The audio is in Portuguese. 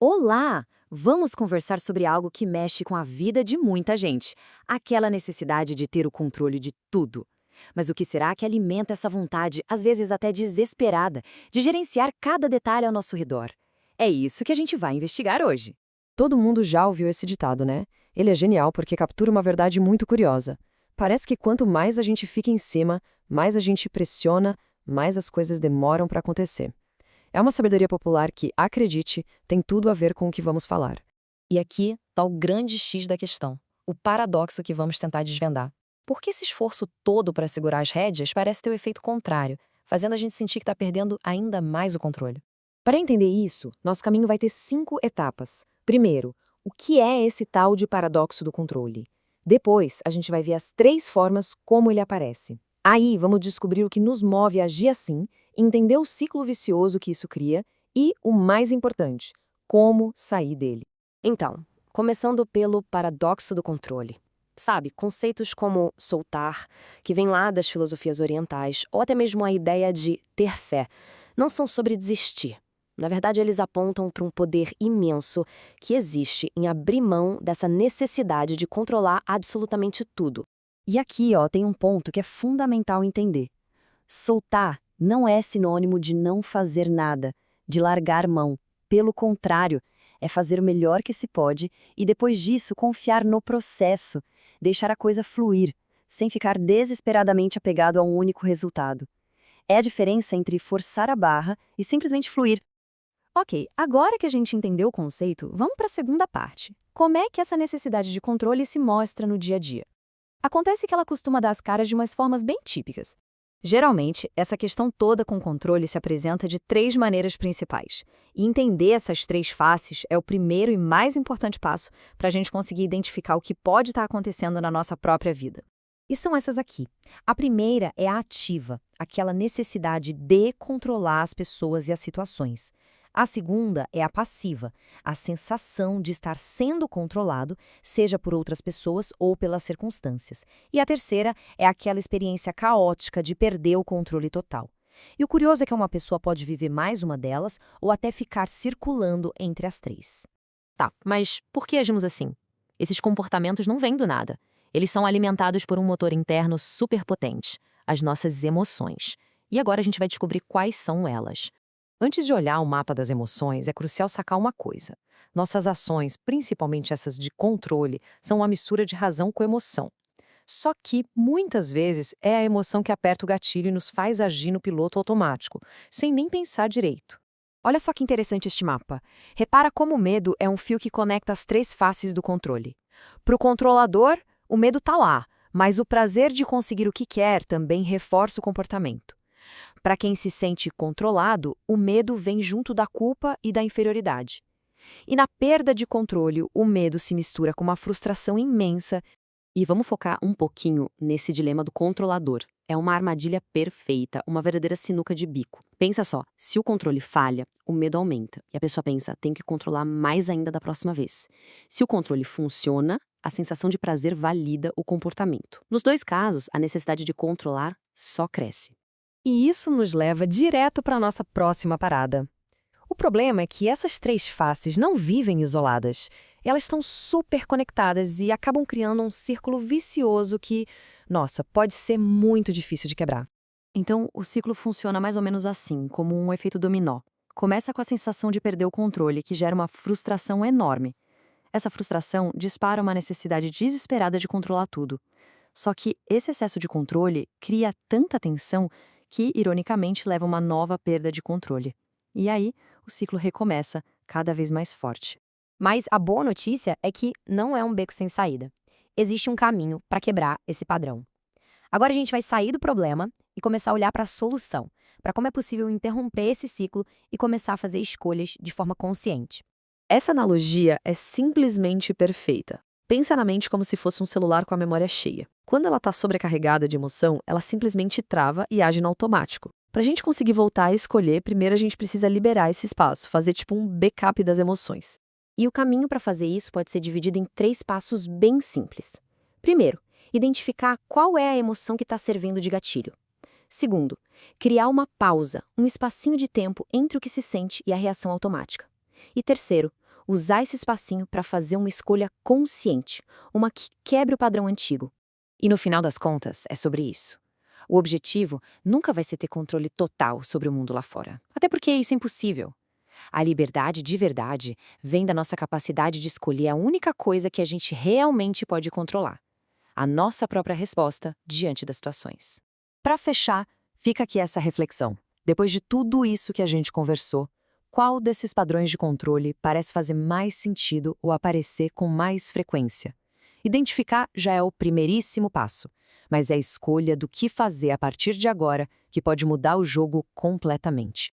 Olá! Vamos conversar sobre algo que mexe com a vida de muita gente, aquela necessidade de ter o controle de tudo. Mas o que será que alimenta essa vontade, às vezes até desesperada, de gerenciar cada detalhe ao nosso redor? É isso que a gente vai investigar hoje. Todo mundo já ouviu esse ditado, né? Ele é genial porque captura uma verdade muito curiosa. Parece que quanto mais a gente fica em cima, mais a gente pressiona, mais as coisas demoram para acontecer. É uma sabedoria popular que, acredite, tem tudo a ver com o que vamos falar. E aqui está o grande X da questão, o paradoxo que vamos tentar desvendar. Por que esse esforço todo para segurar as rédeas parece ter o efeito contrário, fazendo a gente sentir que está perdendo ainda mais o controle? Para entender isso, nosso caminho vai ter 5 etapas. Primeiro, o que é esse tal de paradoxo do controle? Depois, a gente vai ver as 3 formas como ele aparece. Aí, vamos descobrir o que nos move a agir assim, entender o ciclo vicioso que isso cria e, o mais importante, como sair dele. Então, começando pelo paradoxo do controle. Sabe, conceitos como soltar, que vem lá das filosofias orientais, ou até mesmo a ideia de ter fé, não são sobre desistir. Na verdade, eles apontam para um poder imenso que existe em abrir mão dessa necessidade de controlar absolutamente tudo. E aqui, tem um ponto que é fundamental entender. Soltar não é sinônimo de não fazer nada, de largar mão. Pelo contrário, é fazer o melhor que se pode e depois disso confiar no processo, deixar a coisa fluir, sem ficar desesperadamente apegado a um único resultado. É a diferença entre forçar a barra e simplesmente fluir. Ok, agora que a gente entendeu o conceito, vamos para a segunda parte. Como é que essa necessidade de controle se mostra no dia a dia? Acontece que ela costuma dar as caras de umas formas bem típicas. Geralmente, essa questão toda com controle se apresenta de 3 maneiras principais. E entender essas 3 faces é o primeiro e mais importante passo para a gente conseguir identificar o que pode estar acontecendo na nossa própria vida. E são essas aqui. A primeira é a ativa, aquela necessidade de controlar as pessoas e as situações. A segunda é a passiva, a sensação de estar sendo controlado, seja por outras pessoas ou pelas circunstâncias. E a terceira é aquela experiência caótica de perder o controle total. E o curioso é que uma pessoa pode viver mais uma delas ou até ficar circulando entre as 3. Tá, mas por que agimos assim? Esses comportamentos não vêm do nada. Eles são alimentados por um motor interno superpotente, as nossas emoções. E agora a gente vai descobrir quais são elas. Antes de olhar o mapa das emoções, é crucial sacar uma coisa. Nossas ações, principalmente essas de controle, são uma mistura de razão com emoção. Só que, muitas vezes, é a emoção que aperta o gatilho e nos faz agir no piloto automático, sem nem pensar direito. Olha só que interessante este mapa. Repara como o medo é um fio que conecta as 3 faces do controle. Para o controlador, o medo está lá, mas o prazer de conseguir o que quer também reforça o comportamento. Para quem se sente controlado, o medo vem junto da culpa e da inferioridade. E na perda de controle, o medo se mistura com uma frustração imensa. E vamos focar um pouquinho nesse dilema do controlador. É uma armadilha perfeita, uma verdadeira sinuca de bico. Pensa só, se o controle falha, o medo aumenta. E a pessoa pensa, tem que controlar mais ainda da próxima vez. Se o controle funciona, a sensação de prazer valida o comportamento. Nos 2 casos, a necessidade de controlar só cresce. E isso nos leva direto para a nossa próxima parada. O problema é que essas 3 faces não vivem isoladas. Elas estão super conectadas e acabam criando um círculo vicioso que, nossa, pode ser muito difícil de quebrar. Então, o ciclo funciona mais ou menos assim, como um efeito dominó. Começa com a sensação de perder o controle, que gera uma frustração enorme. Essa frustração dispara uma necessidade desesperada de controlar tudo. Só que esse excesso de controle cria tanta tensão que, ironicamente, leva a uma nova perda de controle. E aí, o ciclo recomeça, cada vez mais forte. Mas a boa notícia é que não é um beco sem saída. Existe um caminho para quebrar esse padrão. Agora a gente vai sair do problema e começar a olhar para a solução, para como é possível interromper esse ciclo e começar a fazer escolhas de forma consciente. Essa analogia é simplesmente perfeita. Pensa na mente como se fosse um celular com a memória cheia. Quando ela está sobrecarregada de emoção, ela simplesmente trava e age no automático. Para a gente conseguir voltar a escolher, primeiro a gente precisa liberar esse espaço, fazer tipo um backup das emoções. E o caminho para fazer isso pode ser dividido em 3 passos bem simples. Primeiro, identificar qual é a emoção que está servindo de gatilho. Segundo, criar uma pausa, um espacinho de tempo entre o que se sente e a reação automática. E terceiro, Usar esse espacinho para fazer uma escolha consciente, uma que quebre o padrão antigo. E no final das contas, é sobre isso. O objetivo nunca vai ser ter controle total sobre o mundo lá fora. Até porque isso é impossível. A liberdade de verdade vem da nossa capacidade de escolher a única coisa que a gente realmente pode controlar: a nossa própria resposta diante das situações. Para fechar, fica aqui essa reflexão. Depois de tudo isso que a gente conversou, qual desses padrões de controle parece fazer mais sentido ou aparecer com mais frequência? Identificar já é o primeiríssimo passo, mas é a escolha do que fazer a partir de agora que pode mudar o jogo completamente.